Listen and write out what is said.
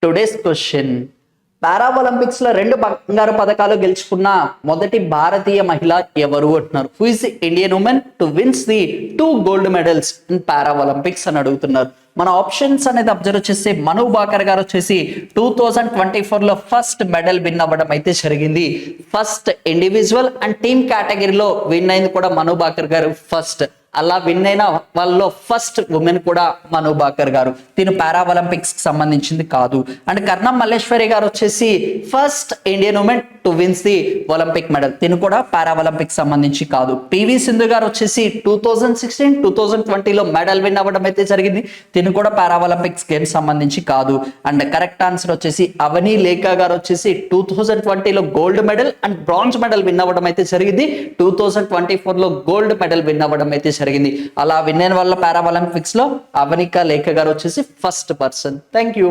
Today's question, పారా Olympics లో 2 బంగారు పథకాలు గెలుచుకున్న మొదటి భారతీయ మహిళ ఎవరు అంటున్నారు. Who is the Indian women to wins the 2 gold medals in para Olympics అని అడుగుతున్నారు. మన ఆప్షన్స్ అనేది అబ్జర్వ్ చేస్తే మను బాకర్ గారు వచ్చేసి 2024 లో ఫస్ట్ మెడల్ విన్ అవ్వడం అయితే జరిగింది. ఫస్ట్ ఇండివిజువల్ అండ్ టీమ్ కేటగిరీలో విన్ అయింది కూడా మను బాకర్ గారు ఫస్ట్. అలా విన్ అయిన వాళ్ళలో ఫస్ట్ ఉమెన్ కూడా మను బాకర్ గారు. తిను పారా ఒలింపిక్స్ కి సంబంధించింది కాదు. అండ్ కర్ణం మల్లేశ్వరి గారు వచ్చేసి first Indian women to wins the Olympic medal. తిను కూడా పారా ఒలింపిక్స్ సంబంధించి కాదు. పివి సింధు గారు వచ్చేసి 2016, 2020లో మెడల్ విన్ అవ్వడం అయితే జరిగింది. తిను కూడా పారా ఒలింపిక్స్ గేమ్స్ సంబంధించి కాదు. అండ్ కరెక్ట్ ఆన్సర్ వచ్చేసి అవని లేఖ గారు వచ్చేసి 2020లో gold medal and bronze medal win అవ్వడం అయితే జరిగింది. 2024లో గోల్డ్ మెడల్ విన్ అవ్వడం అయితే జరిగింది. అలా విన్ అయిన వాళ్ళ పారా ఒలింపిక్స్ లో అవనిక లేఖ గారు వచ్చేసి ఫస్ట్ పర్సన్. Thank you.